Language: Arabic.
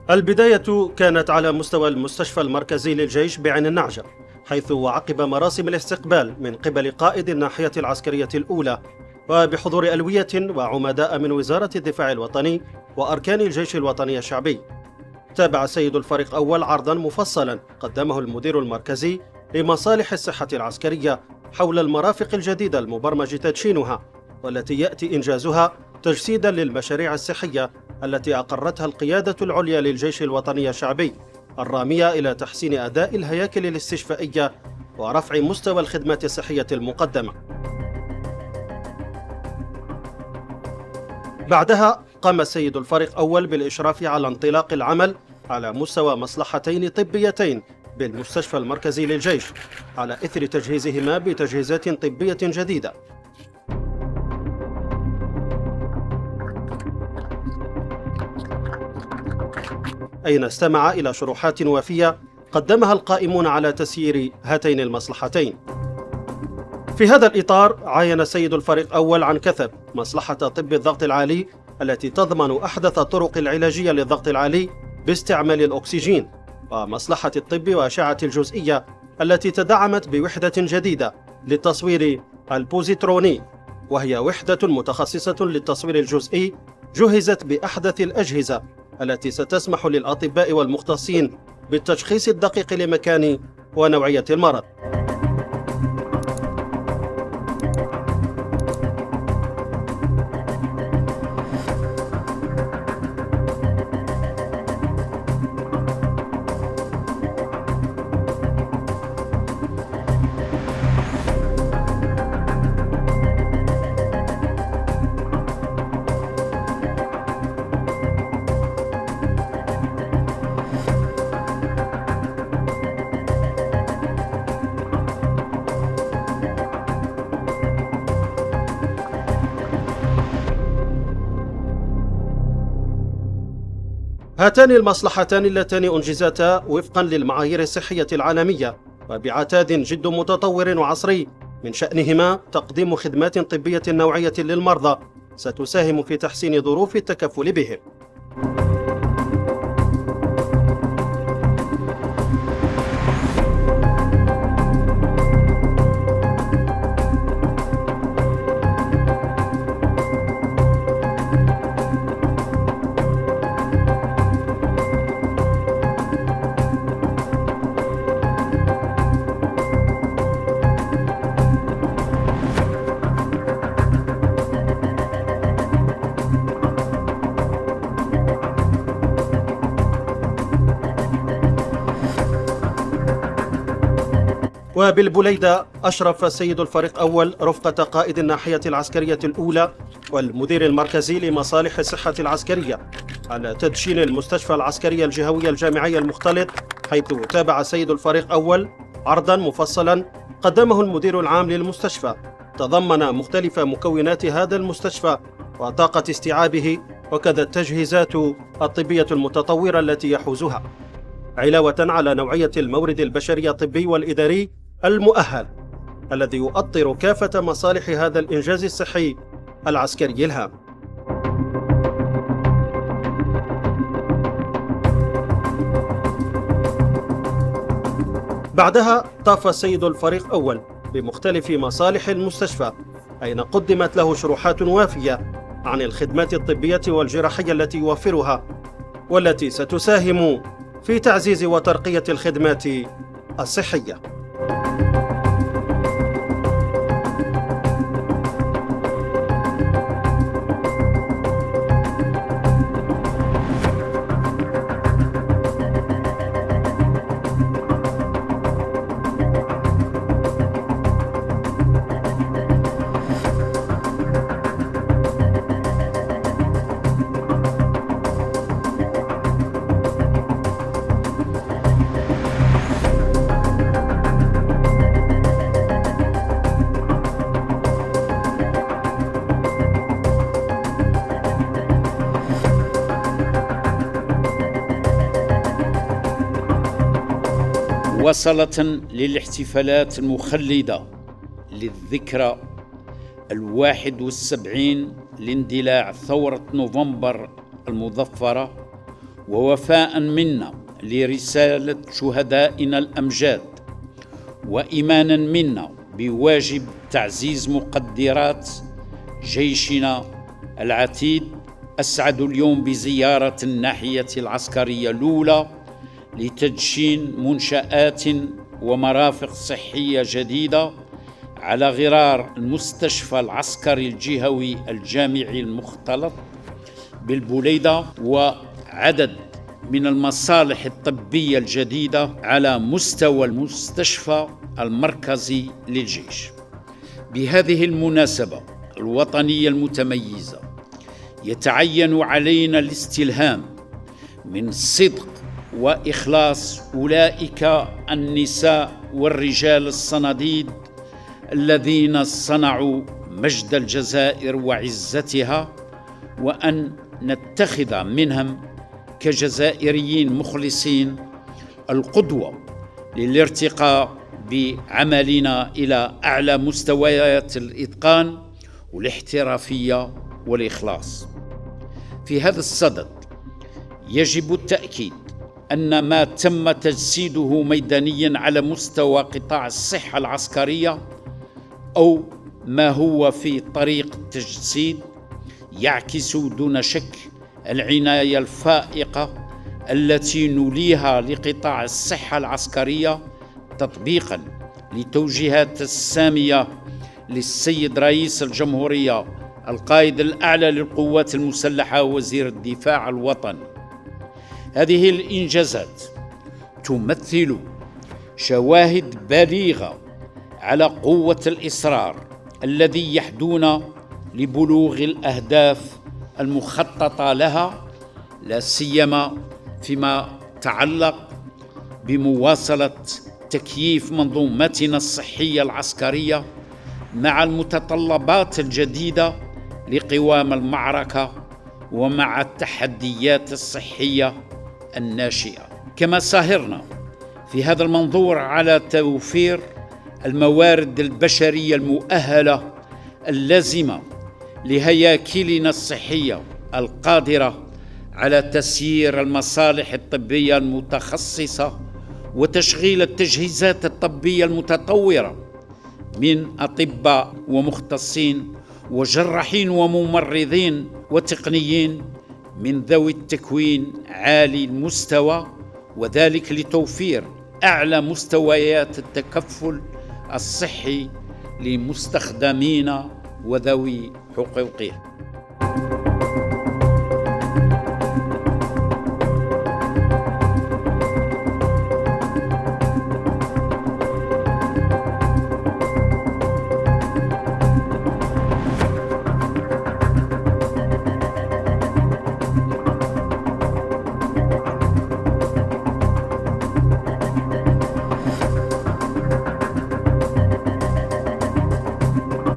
البداية كانت على مستوى المستشفى المركزي للجيش بعين النعجة، حيث وعقب مراسم الاستقبال من قبل قائد الناحية العسكرية الأولى وبحضور ألوية وعمداء من وزارة الدفاع الوطني وأركان الجيش الوطني الشعبي، تابع سيد الفريق أول عرضا مفصلا قدمه المدير المركزي لمصالح الصحة العسكرية حول المرافق الجديدة المبرمج تدشينها، والتي يأتي إنجازها تجسيدا للمشاريع الصحية التي أقرتها القيادة العليا للجيش الوطني الشعبي، الرامية إلى تحسين أداء الهياكل الاستشفائية ورفع مستوى الخدمات الصحية المقدمة. بعدها قام سيد الفريق أول بالإشراف على انطلاق العمل على مستوى مصلحتين طبيتين بالمستشفى المركزي للجيش، على إثر تجهيزهما بتجهيزات طبية جديدة. أين استمع إلى شروحات وافية قدمها القائمون على تسيير هاتين المصلحتين. في هذا الإطار عاين سيد الفريق أول عن كثب مصلحة طب الضغط العالي التي تضمن أحدث الطرق العلاجية للضغط العالي باستعمال الأكسجين، ومصلحة الطب وأشعة الجزئية التي تدعمت بوحدة جديدة للتصوير البوزيتروني، وهي وحدة متخصصة للتصوير الجزئي جهزت بأحدث الأجهزة التي ستسمح للأطباء والمختصين بالتشخيص الدقيق لمكان ونوعية المرض. هاتان المصلحتان اللتان أنجزتا وفقا للمعايير الصحية العالمية وبعتاد جد متطور وعصري، من شأنهما تقديم خدمات طبية نوعية للمرضى ستساهم في تحسين ظروف التكفل بهم. وبالبليدة أشرف سيد الفريق أول رفقة قائد الناحية العسكرية الأولى والمدير المركزي لمصالح الصحة العسكرية على تدشين المستشفى العسكري الجهوي الجامعي المختلط، حيث تابع سيد الفريق أول عرضا مفصلا قدمه المدير العام للمستشفى تضمن مختلف مكونات هذا المستشفى وطاقة استيعابه وكذا التجهيزات الطبية المتطورة التي يحوزها، علاوة على نوعية المورد البشري الطبي والإداري المؤهل الذي يؤطر كافة مصالح هذا الإنجاز الصحي العسكري الهام. بعدها طاف السيد الفريق أول بمختلف مصالح المستشفى، أين قدمت له شروحات وافية عن الخدمات الطبية والجراحية التي يوفرها والتي ستساهم في تعزيز وترقية الخدمات الصحية. وصلة للاحتفالات المخلدة للذكرى 71 لاندلاع ثورة نوفمبر المظفرة ووفاء منا لرسالة شهدائنا الأمجاد، وإيمانا منا بواجب تعزيز مقدرات جيشنا العتيد، أسعد اليوم بزيارة الناحية العسكرية الأولى لتدشين منشآت ومرافق صحية جديدة على غرار المستشفى العسكري الجهوي الجامعي المختلط بالبوليدة، وعدد من المصالح الطبية الجديدة على مستوى المستشفى المركزي للجيش. بهذه المناسبة الوطنية المتميزة يتعين علينا الاستلهام من صدق وإخلاص أولئك النساء والرجال الصناديد الذين صنعوا مجد الجزائر وعزتها، وأن نتخذ منهم كجزائريين مخلصين القدوة للارتقاء بعملنا إلى أعلى مستويات الإتقان والاحترافية والإخلاص. في هذا الصدد يجب التأكيد أن ما تم تجسيده ميدانيا على مستوى قطاع الصحة العسكرية أو ما هو في طريق التجسيد يعكس دون شك العناية الفائقة التي نوليها لقطاع الصحة العسكرية تطبيقا لتوجيهات السامية للسيد رئيس الجمهورية القائد الأعلى للقوات المسلحة وزير الدفاع الوطني. هذه الإنجازات تمثل شواهد بليغة على قوة الإصرار الذي يحدون لبلوغ الأهداف المخططة لها، لا سيما فيما يتعلق بمواصلة تكييف منظومتنا الصحية العسكرية مع المتطلبات الجديدة لقوام المعركة ومع التحديات الصحية الناشئة. كما سهرنا في هذا المنظور على توفير الموارد البشرية المؤهلة اللازمة لهياكلنا الصحية القادرة على تسيير المصالح الطبية المتخصصة وتشغيل التجهيزات الطبية المتطورة من أطباء ومختصين وجراحين وممرضين وتقنيين من ذوي التكوين عالي المستوى، وذلك لتوفير أعلى مستويات التكفل الصحي لمستخدمين وذوي حقوقهم.